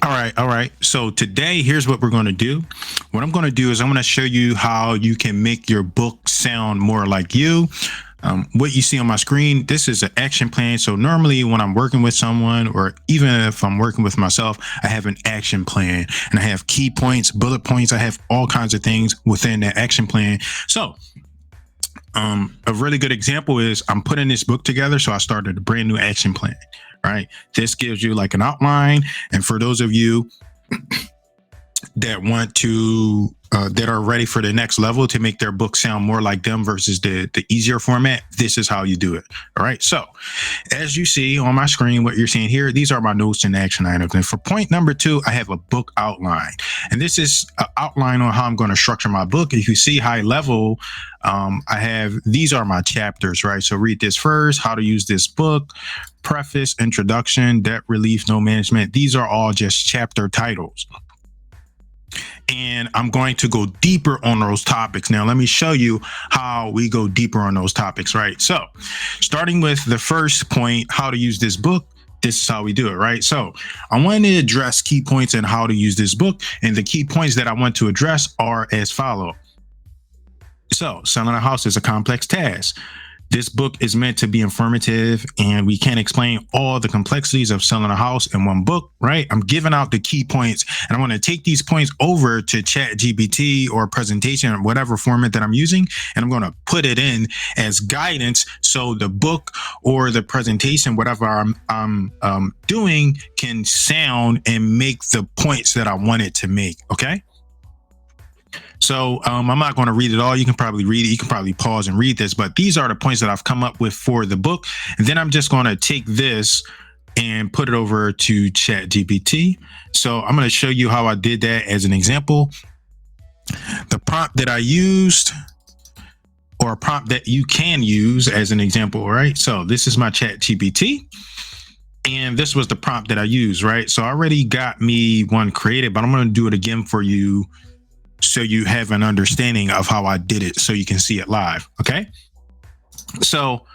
All right. So today, here's what we're going to do. What I'm going to do is I'm going to show you how you can make your book sound more like you. What you see on my screen, this is an action plan. So normally when I'm working with someone, or even if I'm working with myself, I have an action plan and I have key points, bullet points. I have all kinds of things within that action plan. So a really good example is I'm putting this book together. So I started a brand new action plan. Right. This gives you like an outline. And for those of you that want to that are ready for the next level to make their book sound more like them versus the easier format, this is how you do it. All right. So as you see on my screen, what you're seeing here, these are my notes and action items. And for point number 2, I have a book outline. And this is an outline on how I'm going to structure my book. If you see high level, these are my chapters, right? So read this first, how to use this book, preface, introduction, debt relief, no management. These are all just chapter titles. And I'm going to go deeper on those topics. Now, let me show you how we go deeper on those topics, right? So starting with the first point, how to use this book. This is how we do it, right? So I want to address key points and how to use this book. And the key points that I want to address are as follows. So selling a house is a complex task. This book is meant to be informative, and we can't explain all the complexities of selling a house in one book, right? I'm giving out the key points, and I want to take these points over to ChatGPT or presentation or whatever format that I'm using, and I'm going to put it in as guidance so the book or the presentation, whatever I'm doing, can sound and make the points that I want it to make, okay? So I'm not going to read it all. You can probably read it. You can probably pause and read this, but these are the points that I've come up with for the book. And then I'm just going to take this and put it over to ChatGPT. So I'm going to show you how I did that as an example. The prompt that I used, or a prompt that you can use as an example, right? So this is my ChatGPT. And this was the prompt that I used, right? So I already got me one created, but I'm going to do it again for you, so you have an understanding of how I did it, so you can see it live. Okay. So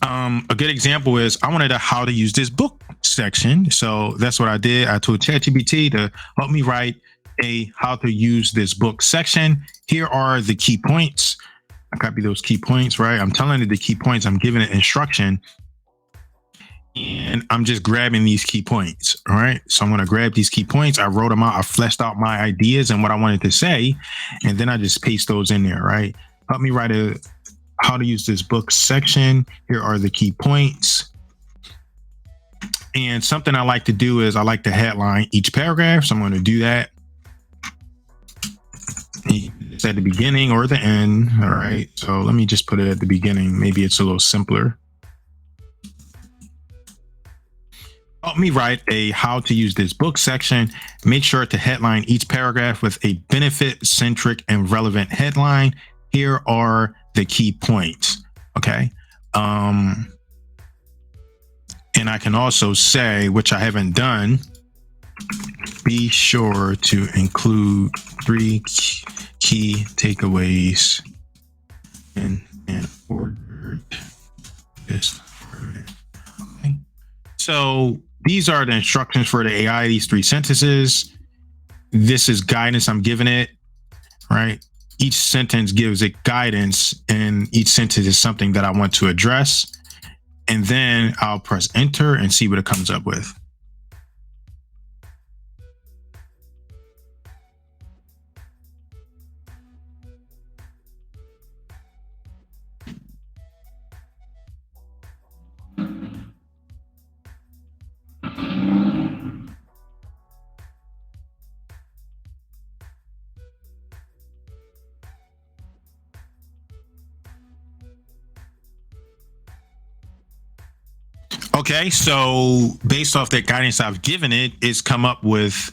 a good example is I wanted a how to use this book section. So that's what I did. I told ChatGPT to help me write a how to use this book section. Here are the key points. I copy those key points, right? I'm telling it the key points. I'm giving it instruction. And I'm just grabbing these key points. All right. So I'm going to grab these key points. I wrote them out. I fleshed out my ideas and what I wanted to say. And then I just paste those in there. Right. Help me write a how to use this book section. Here are the key points. And something I like to do is I like to headline each paragraph. So I'm going to do that. It's at the beginning or the end. All right. So let me just put it at the beginning. Maybe it's a little simpler. Help me write a how to use this book section. Make sure to headline each paragraph with a benefit-centric and relevant headline. Here are the key points. Okay. And I can also say, which I haven't done, be sure to include 3 key takeaways in an ordered this. Okay. So these are the instructions for the AI, these 3 sentences. This is guidance I'm giving it, right? Each sentence gives it guidance, and each sentence is something that I want to address. And then I'll press enter and see what it comes up with. Okay, so based off that guidance I've given it, it's come up with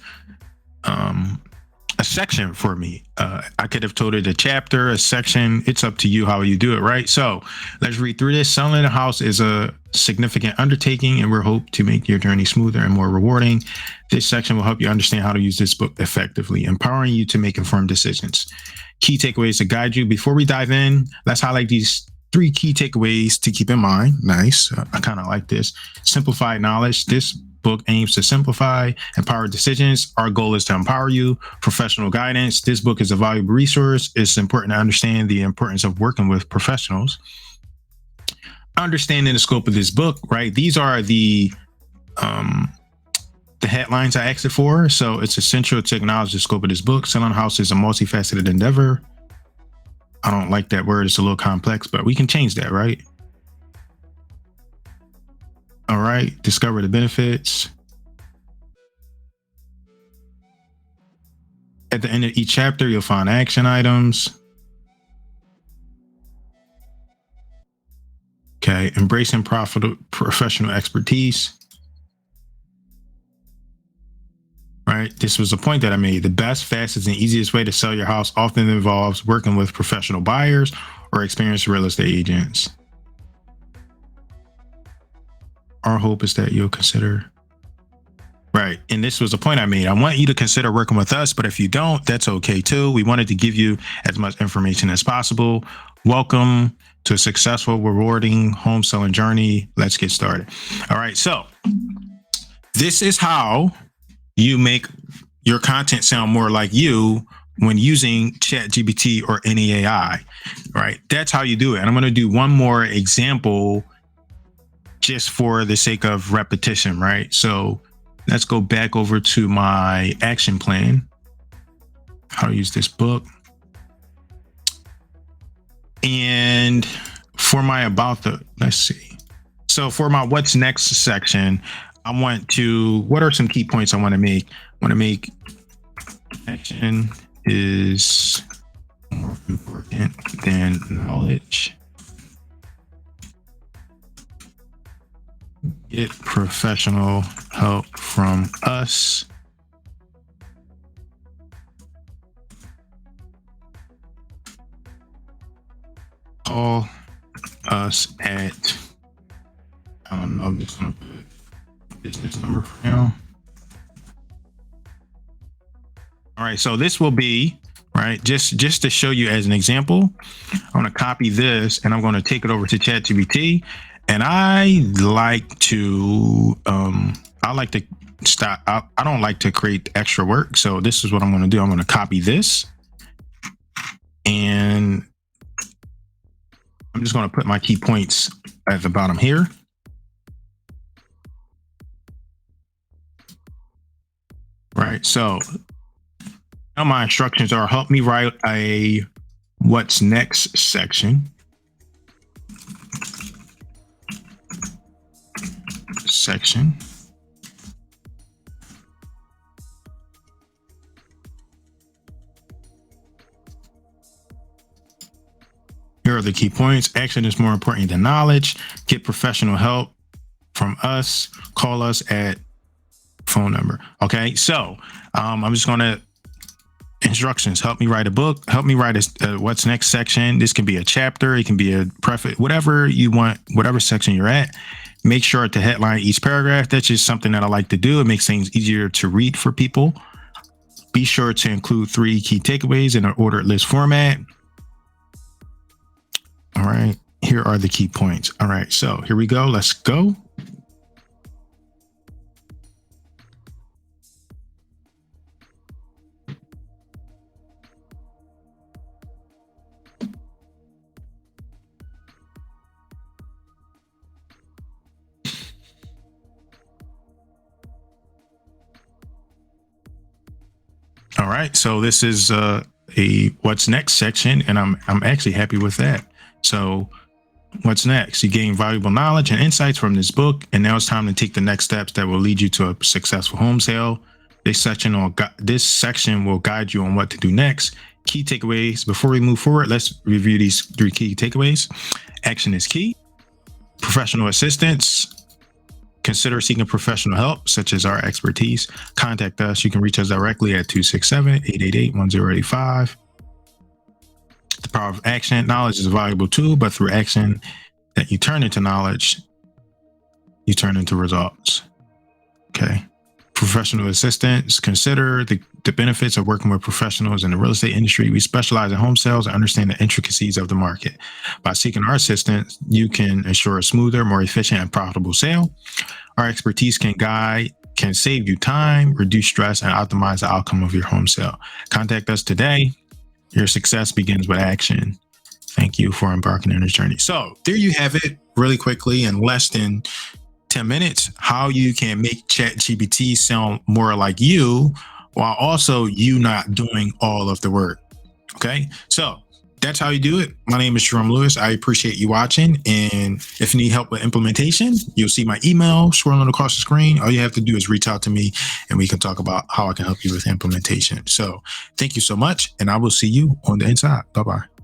a section for me. I could have told it a chapter, a section. It's up to you how you do it, right? So let's read through this. Selling a house is a significant undertaking, and we hope to make your journey smoother and more rewarding. This section will help you understand how to use this book effectively, empowering you to make informed decisions. Key takeaways to guide you. Before we dive in, let's highlight these 3 key takeaways to keep in mind. Nice. I kind of like this. Simplified knowledge. This book aims to simplify, empower decisions. Our goal is to empower you. Professional guidance. This book is a valuable resource. It's important to understand the importance of working with professionals. Understanding the scope of this book, right? These are the headlines I asked it for. So it's essential to acknowledge the scope of this book. Selling a house is a multifaceted endeavor. I don't like that word. It's a little complex, but we can change that, right? All right. Discover the benefits. At the end of each chapter, you'll find action items. Okay. Embracing professional expertise. Right. This was a point that I made. The best, fastest, and easiest way to sell your house often involves working with professional buyers or experienced real estate agents. Our hope is that you'll consider. Right. And this was a point I made. I want you to consider working with us, but if you don't, that's okay too. We wanted to give you as much information as possible. Welcome to a successful, rewarding home selling journey. Let's get started. All right. So this is how you make your content sound more like you when using ChatGPT or any AI, right? That's how you do it. And I'm going to do one more example just for the sake of repetition, right? So let's go back over to my action plan. How to use this book. And for my let's see. So for my what's next section, what are some key points I want to make? I want to make action is more important than knowledge. Get professional help from us. Call us at, I don't know, I'm just going to put business number for now. All right, so this will be, right, just to show you as an example, I'm going to copy this and I'm going to take it over to ChatGPT. And I like to stop. I don't like to create extra work. So this is what I'm going to do. I'm going to copy this and I'm just going to put my key points at the bottom here. Right. So now my instructions are help me write a what's next section. Here are the key points. Action is more important than knowledge. Get professional help from us. Call us at phone number. Okay, so I'm just going to instructions. Help me write a book. Help me write a what's next section. This can be a chapter. It can be a preface, whatever you want, whatever section you're at. Make sure to headline each paragraph. That's just something that I like to do. It makes things easier to read for people. Be sure to include 3 key takeaways in an ordered list format. All right, here are the key points. All right, so here we go. Let's go. All right, so this is a what's next section, and I'm actually happy with that. So what's next? You gain valuable knowledge and insights from this book, and now it's time to take the next steps that will lead you to a successful home sale. This section will guide you on what to do next. Key takeaways. Before we move forward, let's review these 3 key takeaways. Action is key. Professional assistance. Consider seeking professional help, such as our expertise. Contact us. You can reach us directly at 267-888-1085. The power of action. Knowledge is a valuable tool, but through action that you turn into knowledge, you turn into results. Okay. Professional assistance. Consider the benefits of working with professionals in the real estate industry. We specialize in home sales and understand the intricacies of the market. By seeking our assistance, you can ensure a smoother, more efficient, and profitable sale. Our expertise can guide can save you time, reduce stress, and optimize the outcome of your home sale. Contact us today. Your success begins with action. Thank you for embarking on this journey. So there you have it, really quickly, in less than 10 minutes, how you can make ChatGPT sound more like you while also you not doing all of the work. Okay, so that's how you do it. My name is Jerome Lewis. I appreciate you watching. And if you need help with implementation, you'll see my email swirling across the screen. All you have to do is reach out to me and we can talk about how I can help you with implementation. So thank you so much. And I will see you on the inside. Bye-bye.